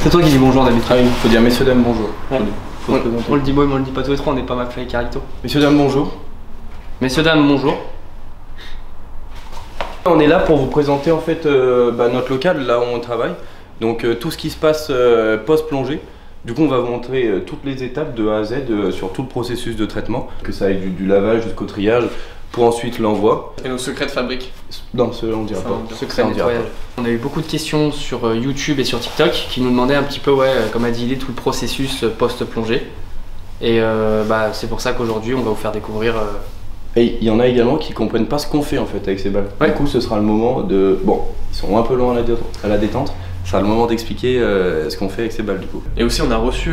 C'est toi qui dis bonjour d'habitude. Ah oui, faut dire messieurs dames bonjour. Ouais. On le dit beau mais on le dit pas tous les trois, on n'est pas McFly et Carlito. Messieurs dames bonjour. Messieurs dames bonjour. On est là pour vous présenter en fait notre local, là où on travaille. Donc tout ce qui se passe post-plongée. Du coup on va vous montrer toutes les étapes de A à Z sur tout le processus de traitement. Que ça aille du lavage jusqu'au triage pour ensuite l'envoi. Et nos secrets de fabrique. Non, on dira pas. Secret nettoyage. On a eu beaucoup de questions sur YouTube et sur TikTok qui nous demandaient un petit peu, comme a dit Lily, tout le processus post-plongée. Et c'est pour ça qu'aujourd'hui on va vous faire découvrir... Et il y en a également qui comprennent pas ce qu'on fait en fait avec ces balles. Ouais. Du coup ce sera le moment de... Bon, ils sont un peu loin à la détente. Ce sera le moment d'expliquer ce qu'on fait avec ces balles du coup. Et aussi on a reçu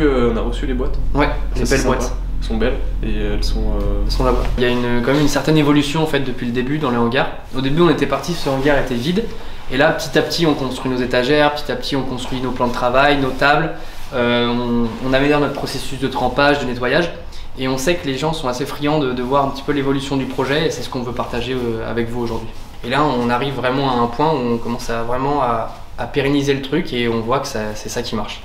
les boîtes. Ouais, les belles boîtes. Elles sont belles et elles sont là-bas. Il y a quand même une certaine évolution en fait depuis le début dans les hangars. Au début on était parti, ce hangar était vide. Et là petit à petit on construit nos étagères, petit à petit on construit nos plans de travail, nos tables. On améliore notre processus de trempage, de nettoyage. Et on sait que les gens sont assez friands de voir un petit peu l'évolution du projet et c'est ce qu'on veut partager avec vous aujourd'hui. Et là on arrive vraiment à un point où on commence à pérenniser le truc et on voit que c'est ça qui marche.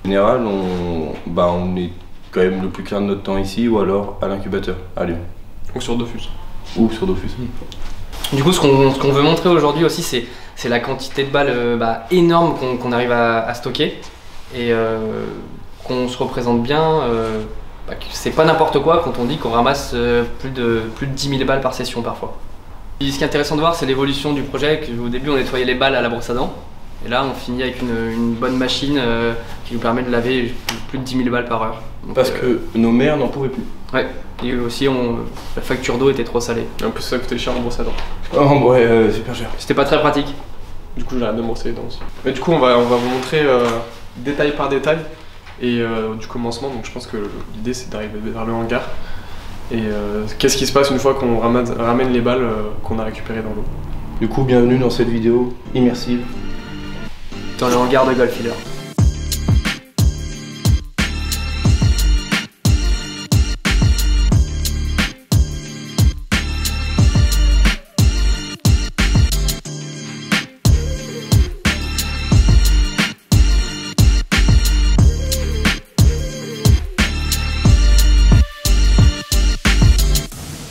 En général on est quand même le plus clair de notre temps ici ou alors à l'incubateur à Lyon. Ou sur Dofus. Ou sur Dofus. Du coup ce qu'on veut montrer aujourd'hui aussi c'est la quantité de balles énorme qu'on arrive à stocker et qu'on se représente bien. C'est pas n'importe quoi quand on dit qu'on ramasse plus de 10 000 balles par session parfois. Et ce qui est intéressant de voir c'est l'évolution du projet. Au début on nettoyait les balles à la brosse à dents et là on finit avec une bonne machine qui nous permet de laver plus de 10 000 balles par heure. Donc, parce que nos mères n'en pouvaient plus. Ouais, et aussi la facture d'eau était trop salée. Et en plus ça coûtait cher en brosse à dents. Oh ouais, super cher. C'était pas très pratique. Du coup j'arrête de me brosser les dents aussi. Mais du coup on va vous montrer détail par détail. Et du commencement, donc je pense que l'idée c'est d'arriver vers le hangar. Et qu'est-ce qui se passe une fois qu'on ramène les balles qu'on a récupérées dans l'eau. Du coup, bienvenue dans cette vidéo immersive. Dans le hangar de Goldfiller.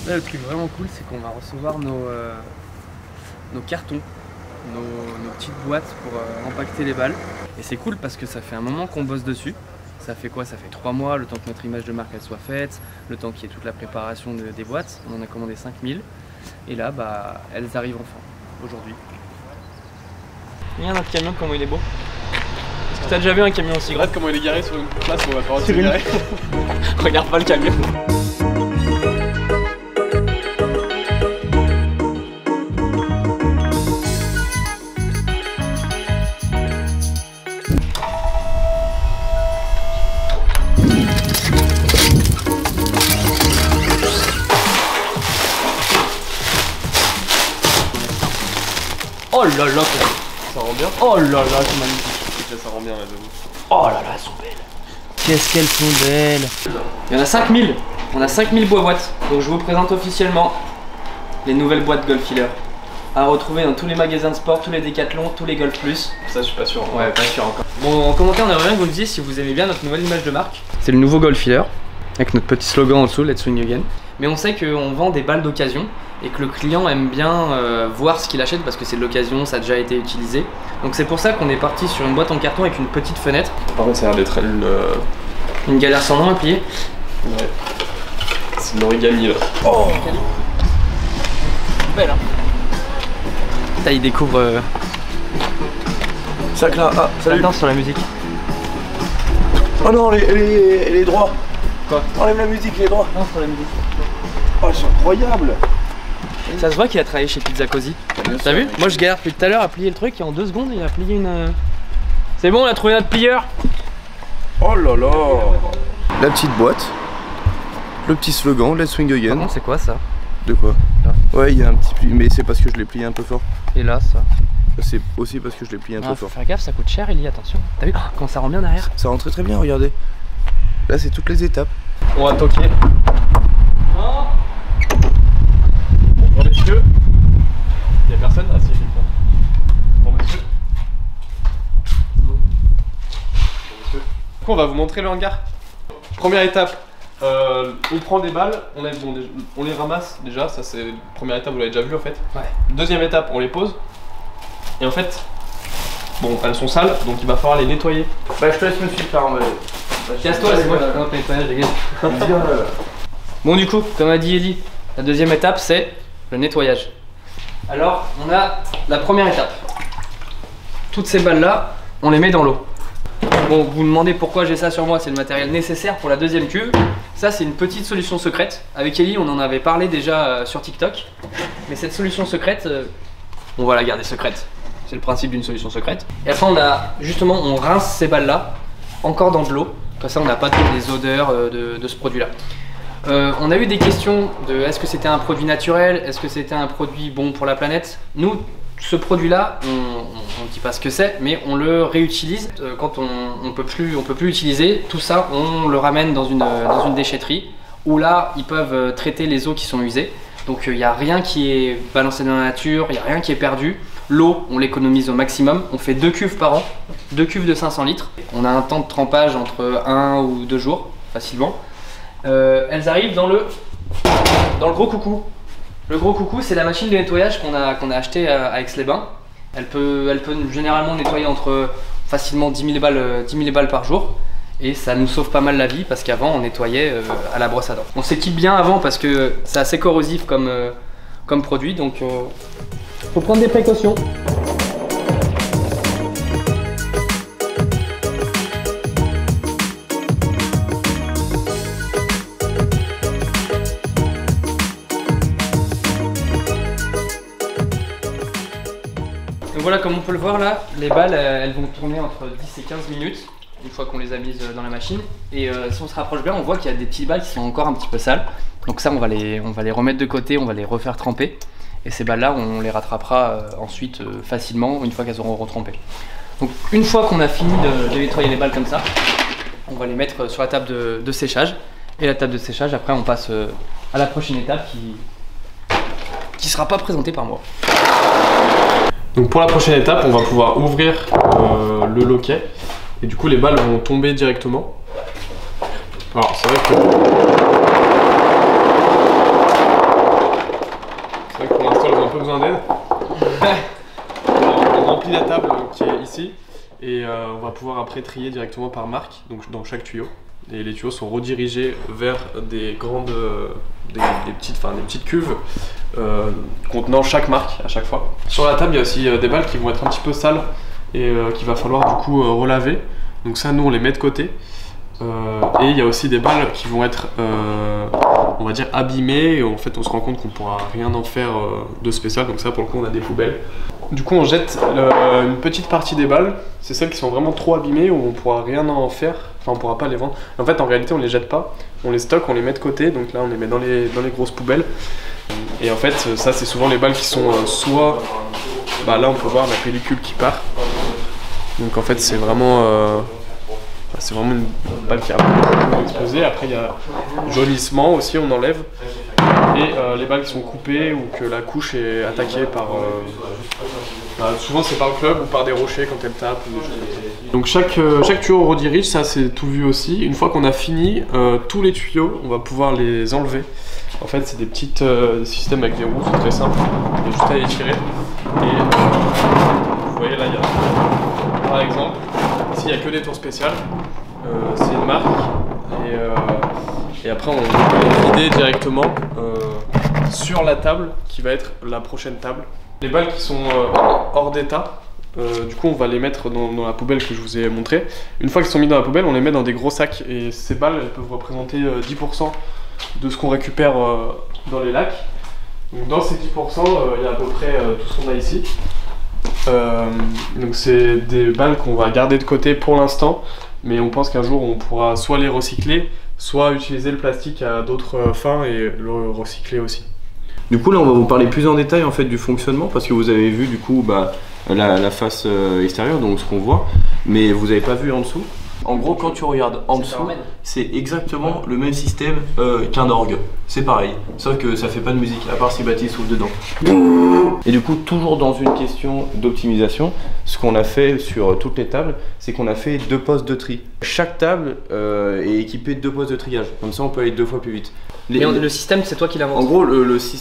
Là, le truc vraiment cool, c'est qu'on va recevoir nos cartons, nos petites boîtes pour empaqueter les balles. Et c'est cool parce que ça fait un moment qu'on bosse dessus. Ça fait quoi? Ça fait 3 mois, le temps que notre image de marque elle soit faite, le temps qu'il y ait toute la préparation des boîtes. On en a commandé 5000 et là, elles arrivent enfin, aujourd'hui. Regarde notre camion, comment il est beau. Est-ce que t'as déjà vu un camion aussi grand? Regarde comment il est garé sur une place où on va faire aussi garer. Regarde pas le camion. Oh là là, ça rend bien. Oh là là, c'est magnifique. Ça rend bien là, j'avoue. Oh là là, elles sont belles. Qu'est-ce qu'elles sont belles. Il y en a 5000. On a 5000 boîtes. Donc je vous présente officiellement les nouvelles boîtes Goldfiller. À retrouver dans tous les magasins de sport, tous les Decathlon, tous les Golf Plus. Ça je suis pas sûr. Ouais, pas sûr encore. Bon, en commentaire, on aimerait bien que vous nous disiez si vous aimez bien notre nouvelle image de marque. C'est le nouveau Goldfiller, avec notre petit slogan en dessous, Let's Swing Again. Mais on sait qu'on vend des balles d'occasion et que le client aime bien voir ce qu'il achète parce que c'est de l'occasion, ça a déjà été utilisé. Donc c'est pour ça qu'on est parti sur une boîte en carton avec une petite fenêtre. Par contre ça a l'air d'être une galère sans nom à plier. Ouais. C'est de l'origami là. Oh, belle hein. Là il découvre... Sac là, ah, salut. Attends sur la musique. Oh non, les droits. Quoi? Enlève la musique, les droits. Non, sur la musique. Oh, c'est incroyable. Ça se voit qu'il a travaillé chez Pizza Cozy. T'as vu? Moi je galère depuis tout à l'heure à plier le truc et en 2 secondes il a plié une... C'est bon, on a trouvé notre plieur. Oh là là. La petite boîte. Le petit slogan, Let's Swing Again. Par contre, c'est quoi ça? De quoi? Là. Ouais, il y a un petit pli, mais c'est parce que je l'ai plié un peu fort. Et là, ça? C'est aussi parce que je l'ai plié un peu fort. Faut faire gaffe, ça coûte cher, Ellie, attention. T'as vu quand ça rend bien derrière? Ça rentre très bien, regardez. Là, c'est toutes les étapes. On va toquer. Bonjour messieurs. Y'a personne? Ah si, j'ai quelqu'un. Bonjour monsieur. coup, on va vous montrer le hangar. Première étape, on prend des balles, on les ramasse déjà, ça c'est la première étape, vous l'avez déjà vu en fait. Ouais. Deuxième étape, on les pose. Et en fait, bon, elles sont sales, donc il va falloir les nettoyer. Bah je te laisse me suivre par en bas. Casse-toi, c'est moi qui présente le nettoyage, les gars. Bon, du coup, comme a dit Ellie, la deuxième étape c'est le nettoyage. Alors, on a la première étape. Toutes ces balles là, on les met dans l'eau. Bon, vous me demandez pourquoi j'ai ça sur moi, c'est le matériel nécessaire pour la deuxième cuve. Ça, c'est une petite solution secrète. Avec Ellie, on en avait parlé déjà sur TikTok. Mais cette solution secrète, on va la garder secrète. C'est le principe d'une solution secrète. Et après, on rince ces balles là, encore dans de l'eau. Comme ça, on n'a pas toutes les odeurs de ce produit là. On a eu des questions de est-ce que c'était un produit naturel, est-ce que c'était un produit bon pour la planète. Nous, ce produit-là, on ne dit pas ce que c'est, mais on le réutilise. Quand on peut plus l'utiliser, tout ça, on le ramène dans une déchetterie où là, ils peuvent traiter les eaux qui sont usées. Donc il n'y a rien qui est balancé dans la nature, il n'y a rien qui est perdu. L'eau, on l'économise au maximum. On fait 2 cuves par an, 2 cuves de 500 litres. On a un temps de trempage entre 1 ou 2 jours, facilement. Elles arrivent dans le gros coucou. Le gros coucou, c'est la machine de nettoyage qu'on a acheté à Aix-les-Bains. Elle peut généralement nettoyer entre facilement 10 000 balles par jour. Et ça nous sauve pas mal la vie parce qu'avant on nettoyait à la brosse à dents. On s'équipe bien avant parce que c'est assez corrosif comme produit, donc faut prendre des précautions. Donc voilà, comme on peut le voir là, les balles elles vont tourner entre 10 et 15 minutes une fois qu'on les a mises dans la machine. Et si on se rapproche bien, on voit qu'il y a des petites balles qui sont encore un petit peu sales. Donc ça, on va les remettre de côté, on va les refaire tremper. Et ces balles là, on les rattrapera ensuite facilement une fois qu'elles auront retrempé. Donc une fois qu'on a fini de nettoyer les balles comme ça, on va les mettre sur la table de séchage. Et la table de séchage, après on passe à la prochaine étape qui sera pas présentée par moi. Donc pour la prochaine étape, on va pouvoir ouvrir le loquet. Et du coup les balles vont tomber directement. Alors c'est vrai que pour l'instant elles ont un peu besoin d'aide. On remplit la table qui est ici et on va pouvoir après trier directement par marque, donc dans chaque tuyau. Et les tuyaux sont redirigés vers des grandes, des petites cuves contenant chaque marque à chaque fois. Sur la table il y a aussi des balles qui vont être un petit peu sales et qu'il va falloir du coup relaver. Donc ça, nous on les met de côté. Et il y a aussi des balles qui vont être on va dire abîmées et en fait on se rend compte qu'on pourra rien en faire de spécial, donc ça pour le coup on a des poubelles. Du coup on jette une petite partie des balles, c'est celles qui sont vraiment trop abîmées où on pourra rien en faire, enfin on pourra pas les vendre. En fait en réalité on les jette pas, on les stocke, on les met de côté, donc là on les met dans les grosses poubelles. Et en fait ça c'est souvent les balles qui sont soit, bah là on peut voir la pellicule qui part. Donc en fait c'est vraiment une balle qui a explosé. Après il y a jaunissement aussi, on enlève. Et les balles qui sont coupées ou que la couche est attaquée par... souvent c'est par le club ou par des rochers quand elle tape. Ou des choses comme ça. Donc chaque tuyau on redirige, ça c'est tout vu aussi. Une fois qu'on a fini, tous les tuyaux, on va pouvoir les enlever. En fait c'est des petits systèmes avec des roues, c'est très simple. Il y a juste à les tirer. Et vous voyez là il y a par exemple, ici il n'y a que des tours spéciales. C'est une marque. Et après on peut les vider directement sur la table qui va être la prochaine table. Les balles qui sont hors d'état, du coup on va les mettre dans la poubelle que je vous ai montré. Une fois qu'elles sont mises dans la poubelle, on les met dans des gros sacs et ces balles elles peuvent représenter 10% de ce qu'on récupère dans les lacs. Donc dans ces 10%, il y a à peu près tout ce qu'on a ici. Donc c'est des balles qu'on va garder de côté pour l'instant, mais on pense qu'un jour on pourra soit les recycler, soit utiliser le plastique à d'autres fins et le recycler aussi. Du coup là on va vous parler plus en détail en fait du fonctionnement parce que vous avez vu du coup la face extérieure, donc ce qu'on voit, mais vous n'avez pas vu en dessous. En gros, quand tu regardes en dessous, c'est exactement le même système qu'un orgue. C'est pareil, sauf que ça fait pas de musique, à part si Baptiste souffle dedans. Et du coup, toujours dans une question d'optimisation, ce qu'on a fait sur toutes les tables, c'est qu'on a fait 2 postes de tri. Chaque table est équipée de 2 postes de triage, comme ça on peut aller 2 fois plus vite. Mais le système, c'est toi qui l'invente. En gros,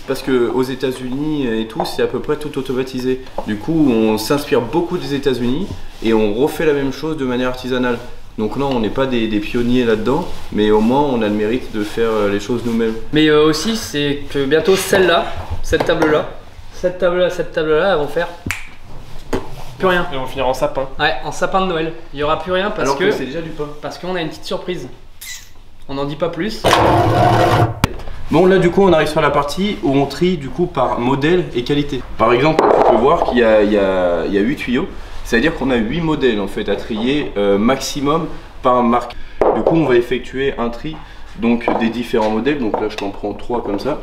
parce qu'aux États-Unis et tout, c'est à peu près tout automatisé. Du coup, on s'inspire beaucoup des États-Unis et on refait la même chose de manière artisanale. Donc non, on n'est pas des pionniers là-dedans, mais au moins on a le mérite de faire les choses nous-mêmes. Mais aussi, c'est que bientôt celle-là, cette table-là, elles vont faire plus rien. Et on va finir en sapin. Ouais, en sapin de Noël. Il n'y aura plus rien parce Alors que c'est déjà du pain. Parce qu'on a une petite surprise. On n'en dit pas plus. Bon, là du coup on arrive sur la partie où on trie du coup par modèle et qualité. Par exemple, tu peux voir qu'il y a 8 tuyaux. C'est-à-dire qu'on a 8 modèles en fait à trier maximum par marque. Du coup on va effectuer un tri donc des différents modèles. Donc là je t'en prends 3 comme ça.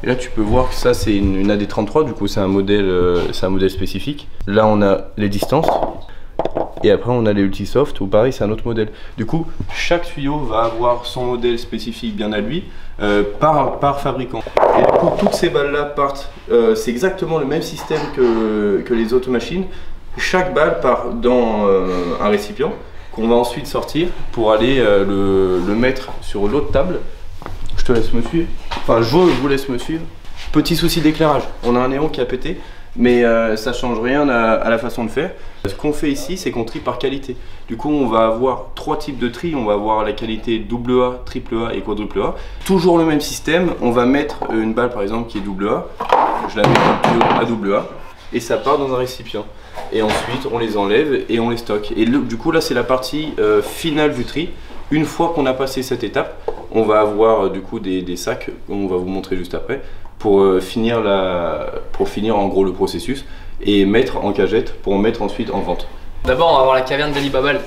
Et là tu peux voir que ça c'est une AD33, du coup c'est un modèle spécifique. Là on a les distances. Et après on a les Ultisoft où pareil c'est un autre modèle. Du coup chaque tuyau va avoir son modèle spécifique bien à lui par fabricant. Et du coup toutes ces balles là partent, c'est exactement le même système que les autres machines. Chaque balle part dans un récipient qu'on va ensuite sortir pour aller le mettre sur l'autre table. Je te laisse me suivre. Enfin, je vous laisse me suivre. Petit souci d'éclairage. On a un néon qui a pété, mais ça change rien à la façon de faire. Ce qu'on fait ici, c'est qu'on trie par qualité. Du coup, on va avoir 3 types de tri. On va avoir la qualité AA, AAA et quadruple A. Toujours le même système. On va mettre une balle, par exemple, qui est AA. Je la mets dans le tuyau à AA. Et ça part dans un récipient. Et ensuite on les enlève et on les stocke. Et du coup là c'est la partie finale du tri. Une fois qu'on a passé cette étape, on va avoir du coup des sacs qu'on va vous montrer juste après pour finir en gros le processus et mettre en cagette pour mettre ensuite en vente. D'abord on va voir la caverne d'Ali Babal.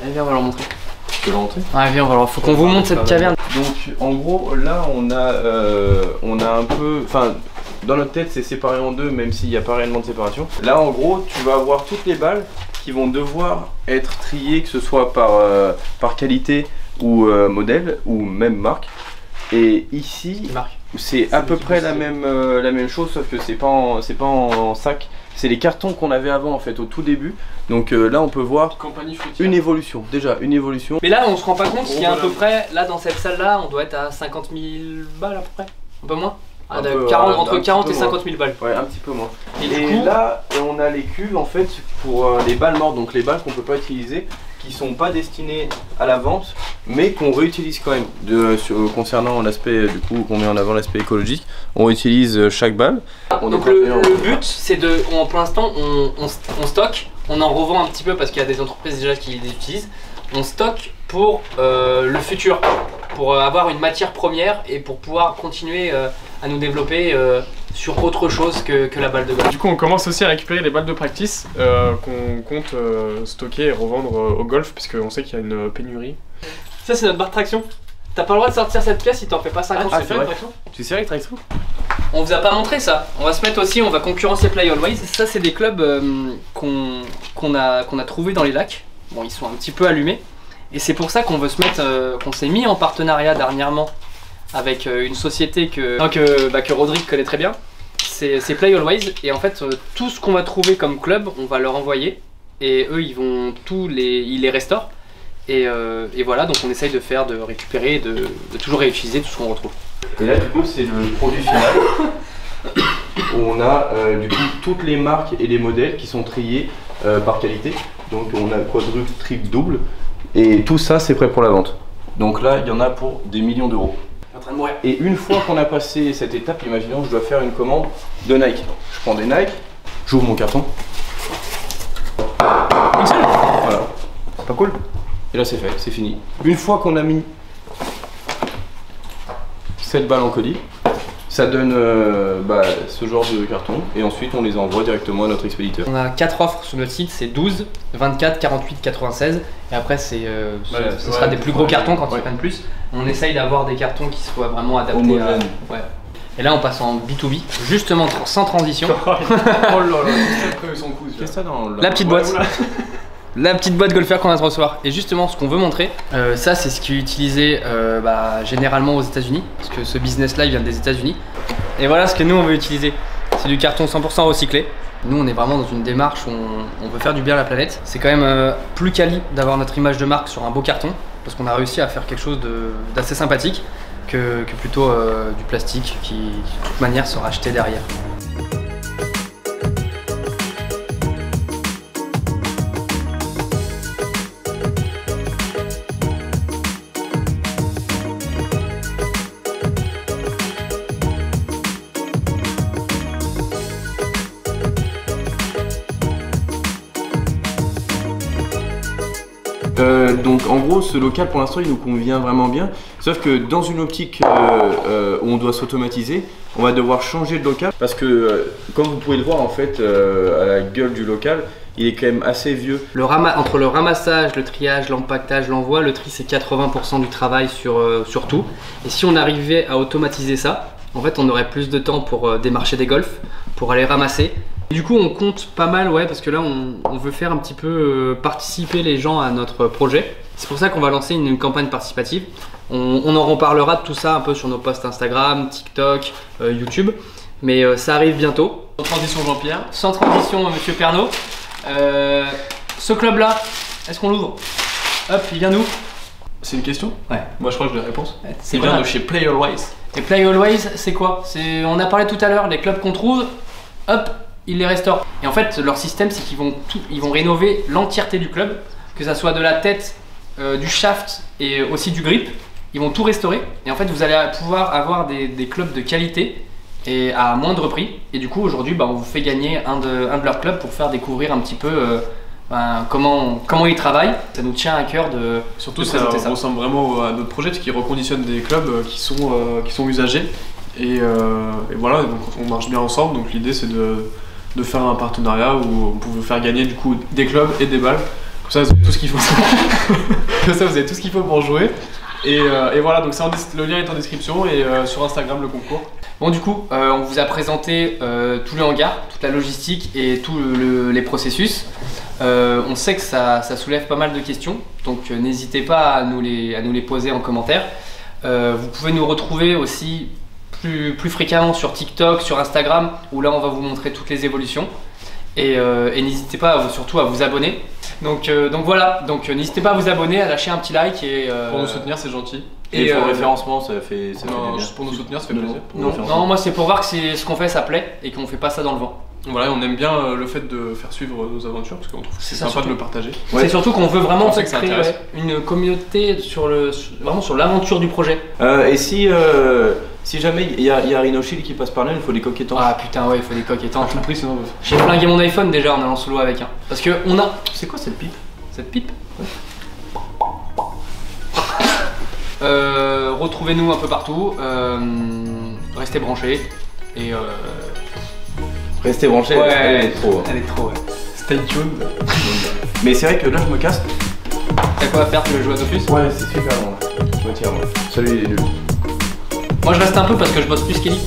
Allez viens on va leur montrer. Tu peux la montrer? Ouais viens on va leur... Faut qu'on vous montre cette caverne. Donc en gros là on a un peu... Enfin, dans notre tête c'est séparé en deux même s'il n'y a pas réellement de séparation. Là en gros tu vas avoir toutes les balles qui vont devoir être triées, que ce soit par qualité ou modèle ou même marque. Et ici c'est à peu près la même chose, sauf que c'est pas en sac. C'est les cartons qu'on avait avant en fait au tout début. Donc là on peut voir une évolution, déjà une évolution. Mais là on se rend pas compte qu'il y a à peu près, là dans cette salle là on doit être à 50 000 balles à peu près. Un peu moins. Entre 40 et 50 000 balles. Ouais, un petit peu moins. Et du coup, là, on a les cuves en fait pour les balles mortes, donc les balles qu'on peut pas utiliser, qui sont pas destinées à la vente, mais qu'on réutilise quand même. Concernant l'aspect, du coup, qu'on met en avant l'aspect écologique, on utilise chaque balle. Donc le but, c'est de, pour l'instant, on stocke, on en revend un petit peu parce qu'il y a des entreprises déjà qui les utilisent. On stocke pour le futur, pour avoir une matière première et pour pouvoir continuer à nous développer sur autre chose que la balle de golf. Du coup on commence aussi à récupérer les balles de practice qu'on compte stocker et revendre au golf puisqu'on sait qu'il y a une pénurie. Ça c'est notre barre de traction. T'as pas le droit de sortir cette pièce si t'en fais pas 50. Ah, c'est vrai. Tu sais avec traction? On vous a pas montré ça. On va se mettre aussi, on va concurrencer Play Always. Ça c'est des clubs qu'on a trouvé dans les lacs. Bon ils sont un petit peu allumés. Et c'est pour ça qu'on veut se mettre, qu'on s'est mis en partenariat dernièrement avec une société que Rodrigue connaît très bien. C'est Play Always. Et en fait, tout ce qu'on va trouver comme club, on va leur envoyer. Et eux, ils vont ils les restaurent. Et voilà, donc on essaye de récupérer, de toujours réutiliser tout ce qu'on retrouve. Et là, du coup, c'est le produit final. Où on a du coup toutes les marques et les modèles qui sont triés par qualité. Donc on a quadruple, triple, double. Et tout ça, c'est prêt pour la vente. Donc là, il y en a pour des millions d'euros. En train de mourir. Et une fois qu'on a passé cette étape, imaginons je dois faire une commande de Nike. Je prends des Nike, j'ouvre mon carton. Voilà. C'est pas cool? Et là c'est fait, c'est fini. Une fois qu'on a mis cette balle en colis, ça donne ce genre de carton et ensuite on les envoie directement à notre expéditeur. On a 4 offres sur notre site, c'est 12, 24, 48, 96 et après ce sera des plus gros cartons quand ils prennent plus. On essaye d'avoir des cartons qui soient vraiment adaptés homogènes. Ouais. Et là on passe en B2B, justement sans transition. Oh là là, son coup. Qu'est-ce que ça dans la petite boîte. La petite boîte Golfer qu'on va se recevoir. Et justement, ce qu'on veut montrer, ça c'est ce qui est utilisé généralement aux États-Unis, parce que ce business-là il vient des États-Unis. Et voilà ce que nous on veut utiliser. C'est du carton 100% recyclé. Nous on est vraiment dans une démarche où on veut faire du bien à la planète. C'est quand même plus quali d'avoir notre image de marque sur un beau carton, parce qu'on a réussi à faire quelque chose d'assez sympathique que plutôt du plastique qui de toute manière sera acheté derrière. Donc en gros ce local pour l'instant il nous convient vraiment bien, sauf que dans une optique où on doit s'automatiser, on va devoir changer de local parce que comme vous pouvez le voir en fait à la gueule du local, il est quand même assez vieux. Entre le ramassage, le triage, l'empaquetage, l'envoi, le tri c'est 80% du travail sur tout. Et si on arrivait à automatiser ça, en fait on aurait plus de temps pour démarcher des golfs, pour aller ramasser. Et du coup on compte pas mal, ouais, parce que là on veut faire un petit peu participer les gens à notre projet. C'est pour ça qu'on va lancer une campagne participative. On en reparlera de tout ça un peu sur nos posts Instagram, TikTok, YouTube. Mais ça arrive bientôt. Sans transition Jean-Pierre. Sans transition Monsieur Pernot. Ce club là, est-ce qu'on l'ouvre? Hop, il vient d'où? C'est une question? Ouais. Moi je crois que j'ai la réponse. C'est Il vient de chez Play Always. Et Play Always, c'est quoi? On a parlé tout à l'heure, les clubs qu'on trouve, hop, ils les restaurent. Et en fait, leur système, c'est qu'ils vont rénover l'entièreté du club, que ça soit de la tête, du shaft et aussi du grip. Ils vont tout restaurer. Et en fait, vous allez pouvoir avoir des clubs de qualité et à moindre prix. Et du coup, aujourd'hui, on vous fait gagner un de leurs clubs pour faire découvrir un petit peu comment ils travaillent. Ça nous tient à cœur de Surtout, de ça présenter ça. ressemble vraiment à notre projet, parce qu'ils reconditionnent des clubs qui sont usagés. Et voilà, donc on marche bien ensemble. Donc l'idée, c'est de faire un partenariat où on peut faire gagner du coup des clubs et des balles. Comme ça, vous avez tout ce qu'il faut. Comme ça, vous avez tout ce qu'il faut pour jouer. Et voilà, donc le lien est en description et sur Instagram le concours. Bon, du coup, on vous a présenté tout le hangar, toute la logistique et tous les processus. On sait que ça soulève pas mal de questions, donc n'hésitez pas à nous les poser en commentaire. Vous pouvez nous retrouver aussi plus fréquemment sur TikTok, sur Instagram, où là on va vous montrer toutes les évolutions. Et n'hésitez pas surtout à vous abonner. Donc voilà, n'hésitez pas à vous abonner, à lâcher un petit like. Pour nous soutenir, c'est gentil. Et pour le référencement, ça fait Non, bien. juste pour nous soutenir, ça fait plaisir. Non, moi c'est pour voir que ce qu'on fait ça plaît et qu'on fait pas ça dans le vent. Voilà, on aime bien le fait de faire suivre nos aventures parce qu'on trouve que c'est sympa surtout de le partager. Ouais. C'est surtout qu'on veut vraiment sait que ça créer intéresse. une communauté vraiment sur l'aventure du projet. Et si jamais il y a Rhino Shield qui passe par là, il faut des coques étanches. Ah putain, ouais, il faut des coques étanches. À tout prix, sinon. J'ai flingué mon iPhone déjà en allant sous l'eau avec un. Parce que on a. C'est quoi cette pipe? Cette pipe. Retrouvez-nous un peu partout. Restez branchés. Et Restez branchés, ouais, elle est trop. Elle est trop, ouais. Stay tuned. Mais c'est vrai que là je me casse. T'as quoi à faire? Tu veux jouer à Dofus? Ouais, c'est super long là. Tiens, moi. Salut les nuls. Moi je reste un peu parce que je bosse plus qu'Eli.